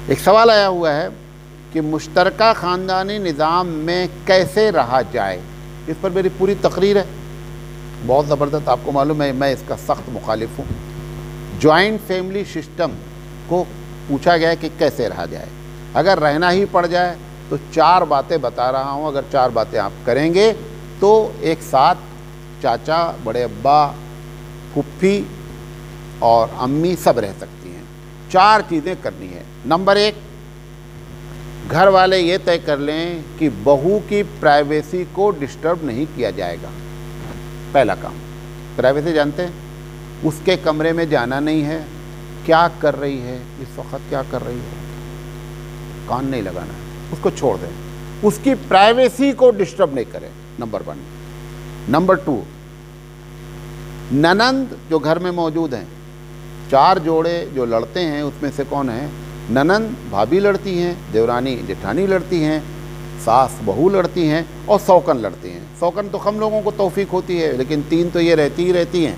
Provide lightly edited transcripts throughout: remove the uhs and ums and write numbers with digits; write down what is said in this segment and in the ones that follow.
ایک سوال آیا ہوا ہے کہ مشترکہ خاندانی نظام میں کیسے رہا جائے، اس پر میری پوری تقریر ہے، بہت زبردست. آپ کو معلوم ہے میں اس کا سخت مخالف ہوں. جوائنٹ فیملی سسٹم کو پوچھا گیا ہے کہ کیسے رہا جائے. اگر رہنا ہی پڑ جائے تو 4 باتیں بتا رہا ہوں. اگر 4 باتیں آپ کریں گے تو ایک ساتھ چاچا، بڑے ابا، پھپھی اور امی سب رہ سکتی ہیں. 4 چیزیں کرنی ہے. نمبر 1، گھر والے یہ طے کر لیں کہ بہو کی پرائیویسی کو ڈسٹرب نہیں کیا جائے گا. پہلا کام. پرائیویسی جانتے ہیں؟ اس کے کمرے میں جانا نہیں ہے، کیا کر رہی ہے اس وقت، کیا کر رہی ہے، کان نہیں لگانا ہے، اس کو چھوڑ دیں. اس کی پرائیویسی کو ڈسٹرب نہیں کریں. نمبر 1. نمبر 2، ننند جو گھر میں موجود ہیں، 4 جوڑے جو لڑتے ہیں اس میں سے کون ہیں؟ ننند بھابھی لڑتی ہیں، دیورانی جٹھانی لڑتی ہیں، ساس بہو لڑتی ہیں اور سوکن لڑتی ہیں. سوکن تو ہم لوگوں کو توفیق ہوتی ہے، لیکن 3 تو یہ رہتی ہی رہتی ہیں.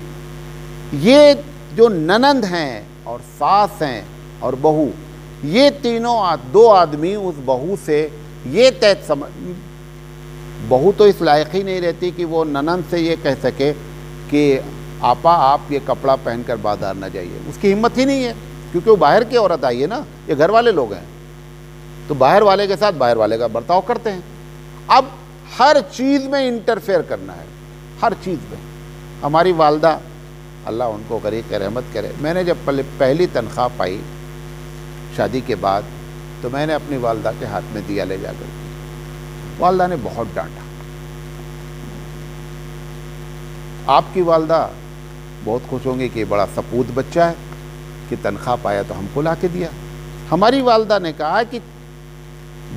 یہ جو ننند ہیں اور ساس ہیں اور بہو، یہ تینوں 2 آدمی اس بہو سے یہ بہو تو اس لائق ہی نہیں رہتی کہ وہ ننند سے یہ کہہ سکے کہ آپا آپ یہ کپڑا پہن کر بازار نہ جائیے. اس کی ہمت ہی نہیں ہے، کیونکہ وہ باہر کی عورت آئی ہے نا، یہ گھر والے لوگ ہیں تو باہر والے کے ساتھ باہر والے کا برتاؤ کرتے ہیں. اب ہر چیز میں انٹرفیئر کرنا ہے، ہر چیز میں. ہماری والدہ اللہ ان کو غریق رحمت کرے، میں نے جب پہلی تنخواہ پائی شادی کے بعد تو میں نے اپنی والدہ کے ہاتھ میں دیا لے جا کر. والدہ نے بہت ڈانٹا. آپ کی والدہ بہت خوش ہوں گی کہ بڑا سپوت بچہ ہے کہ تنخواہ پایا تو ہم کو لا کے دیا. ہماری والدہ نے کہا کہ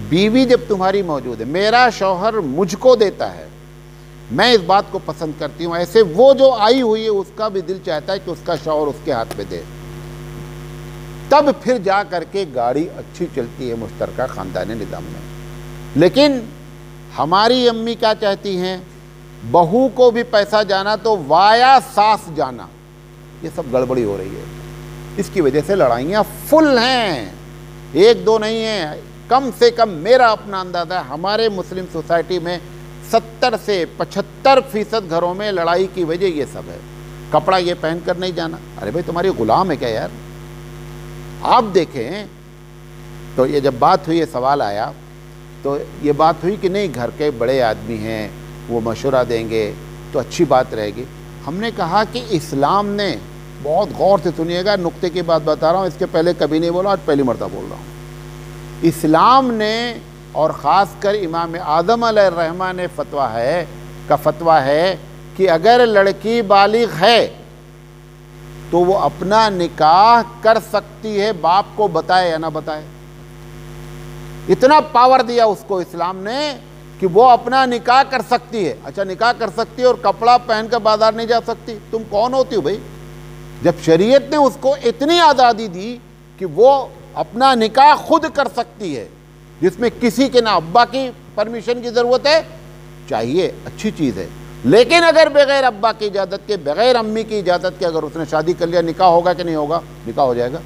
بیوی جب تمہاری موجود ہے، میرا شوہر مجھ کو دیتا ہے، میں اس بات کو پسند کرتی ہوں، ایسے وہ جو آئی ہوئی ہے اس کا بھی دل چاہتا ہے کہ اس کا شوہر اس کے ہاتھ میں دے. تب پھر جا کر کے گاڑی اچھی چلتی ہے مشترکہ خاندانی نظام میں. لیکن ہماری امی کیا چاہتی ہیں؟ بہو کو بھی پیسہ جانا تو وایا ساس جانا. یہ سب گڑبڑی ہو رہی ہے. اس کی وجہ سے لڑائیاں فل ہیں، 1-2 نہیں ہیں. کم سے کم میرا اپنا اندازہ ہے ہمارے مسلم سوسائٹی میں 70 سے 75% گھروں میں لڑائی کی وجہ یہ سب ہے. کپڑا یہ پہن کر نہیں جانا. ارے بھائی تمہاری غلام ہے کیا یار؟ آپ دیکھیں تو یہ جب بات ہوئی، یہ سوال آیا تو یہ بات ہوئی کہ نہیں گھر کے بڑے آدمی ہیں، وہ مشورہ دیں گے تو اچھی بات رہے گی. ہم نے کہا کہ اسلام نے، بہت غور سے سنیے گا، نقطے کی بات بتا رہا ہوں، اس کے پہلے کبھی نہیں بولا، آج پہلی مرتبہ بول رہا ہوں. اسلام نے اور خاص کر امام اعظم علیہ الرحمہ نے فتویٰ ہے کہ اگر لڑکی بالغ ہے تو وہ اپنا نکاح کر سکتی ہے، باپ کو بتائے یا نہ بتائے. اتنا پاور دیا اس کو اسلام نے کہ وہ اپنا نکاح کر سکتی ہے. اچھا نکاح کر سکتی ہے اور کپڑا پہن کر بازار نہیں جا سکتی؟ تم کون ہوتی ہو بھائی؟ جب شریعت نے اس کو اتنی آزادی دی کہ وہ اپنا نکاح خود کر سکتی ہے، جس میں کسی کے نہ ابا کی پرمیشن کی ضرورت ہے، چاہیے اچھی چیز ہے. لیکن اگر بغیر ابا کی اجازت کے، بغیر امی کی اجازت کے اگر اس نے شادی کر لیا، نکاح ہوگا کہ نہیں ہوگا؟ نکاح ہو جائے گا.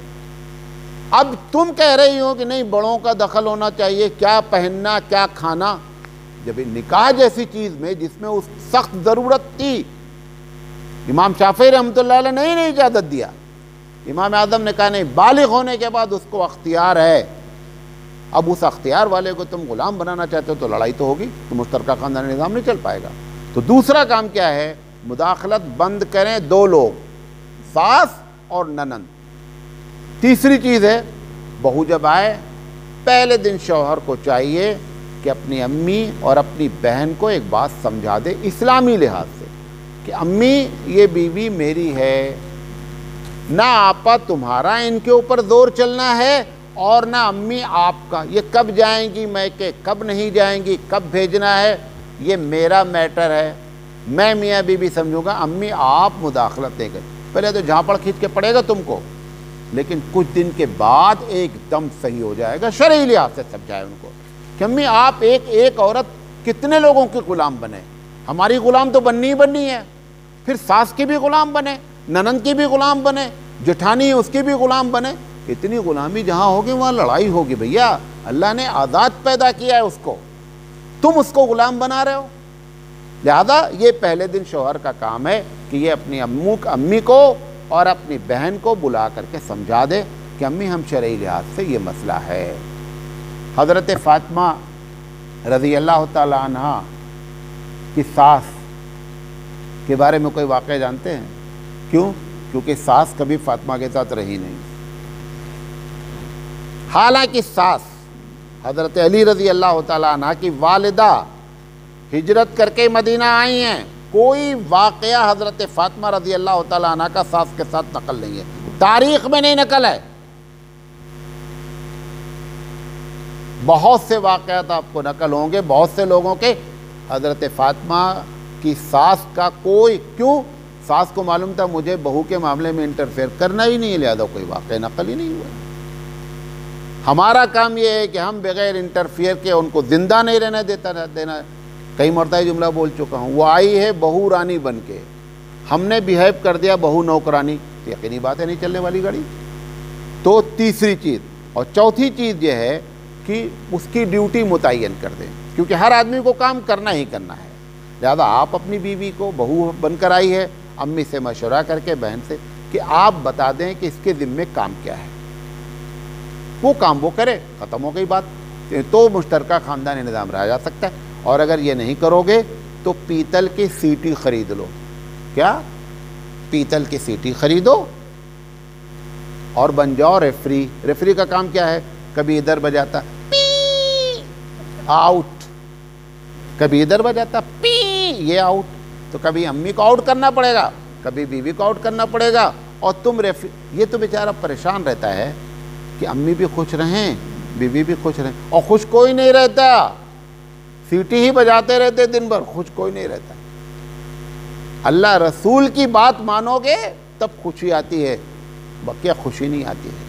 اب تم کہہ رہی ہو کہ نہیں بڑوں کا دخل ہونا چاہیے، کیا پہننا کیا کھانا. جب نکاح جیسی چیز میں جس میں اس سخت ضرورت تھی، امام شافعی رحمۃ اللہ علیہ نے نہیں اجازت دیا. امام اعظم نے کہا نہیں، بالغ ہونے کے بعد اس کو اختیار ہے. اب اس اختیار والے کو تم غلام بنانا چاہتے ہو تو لڑائی تو ہوگی، تو مشترکہ خاندانی نظام نہیں چل پائے گا. تو دوسرا کام کیا ہے؟ مداخلت بند کریں 2 لوگ، ساس اور ننند. تیسری چیز ہے، بہو جب آئے پہلے دن شوہر کو چاہیے کہ اپنی امی اور اپنی بہن کو ایک بات سمجھا دے اسلامی لحاظ سے کہ امی یہ بیوی میری ہے، نہ آپا تمہارا ان کے اوپر زور چلنا ہے اور نہ امی آپ کا. یہ کب جائیں گی میکے، کب نہیں جائیں گی، کب بھیجنا ہے، یہ میرا میٹر ہے، میں میاں بیوی سمجھوں گا. امی آپ مداخلت نہیں کریں. پہلے تو جھانپڑ کھینچ کے پڑے گا تم کو، لیکن کچھ دن کے بعد ایک دم صحیح ہو جائے گا. شرعی لحاظ سے سمجھائے ان کو کہ امی آپ ایک عورت کتنے لوگوں کی غلام بنے؟ ہماری غلام تو بننی ہی بننی ہے. پھر ساس کی بھی غلام بنے، ننند کی بھی غلام بنے، جٹھانی اس کی بھی غلام بنے. اتنی غلامی جہاں ہوگی وہاں لڑائی ہوگی بھیا. اللہ نے آزاد پیدا کیا ہے اس کو, تم اس کو غلام بنا رہے ہو. لہذا یہ پہلے دن شوہر کا کام ہے کہ یہ اپنی امی کو اور اپنی بہن کو بلا کر کے سمجھا دے کہ امی ہم شرعی لحاظ سے یہ مسئلہ ہے. حضرت فاطمہ رضی اللہ تعالی عنہ کی ساس کے بارے میں کوئی واقعہ جانتے ہیں؟ کیوں؟ کیونکہ ساس کبھی فاطمہ کے ساتھ رہی نہیں. حالانکہ ساس حضرت علی رضی اللہ تعالی عنہ کی والدہ ہجرت کر کے مدینہ آئی ہیں. کوئی واقعہ حضرت فاطمہ رضی اللہ تعالی عنہ کا ساس کے ساتھ نقل نہیں ہے, تاریخ میں نہیں نقل ہے. بہت سے واقعات آپ کو نقل ہوں گے بہت سے لوگوں کے حضرت فاطمہ کی ساس کا کوئی, کیوں؟ ساس کو معلوم تھا مجھے بہو کے معاملے میں انٹرفیئر کرنا ہی نہیں ہے, لہذا کوئی واقعہ نقل ہی نہیں ہوا. ہمارا کام یہ ہے کہ ہم بغیر انٹرفیئر کے ان کو زندہ نہیں رہنے دینا. کئی مرتبہ جملہ بول چکا ہوں, وہ آئی ہے بہو رانی بن کے, ہم نے بیہیو کر دیا بہو نوکرانی, تو یقینی بات ہے نہیں چلنے والی گاڑی. تو تیسری چیز اور چوتھی چیز یہ ہے کہ اس کی ڈیوٹی متعین کر دیں, کیونکہ ہر آدمی کو کام کرنا ہی کرنا ہے. لہذا آپ اپنی بیوی کو, بہو بن کر آئی ہے, امی سے مشورہ کر کے بہن سے کہ آپ بتا دیں کہ اس کے ذمے کام کیا ہے, وہ کام وہ کرے, ختم ہو گئی بات. تو مشترکہ خاندانی نظام رہا جا سکتا ہے. اور اگر یہ نہیں کرو گے تو پیتل کی سیٹی خرید لو. کیا؟ پیتل کی سیٹی خریدو اور بن جاؤ ریفری. ریفری کا کام کیا ہے؟ کبھی ادھر بجاتا پی آؤٹ, کبھی ادھر بجاتا پی یہ آؤٹ. تو کبھی امی کو آؤٹ کرنا پڑے گا, کبھی بیوی کو آؤٹ کرنا پڑے گا, اور تم ریفری. یہ تو بیچارہ پریشان رہتا ہے کہ امی بھی خوش رہیں بیوی بھی خوش رہیں, اور خوش کوئی نہیں رہتا. سیٹی ہی بجاتے رہتے دن بھر, خوش کوئی نہیں رہتا. اللہ رسول کی بات مانو گے تب خوشی آتی ہے, بقیہ خوشی نہیں آتی ہے.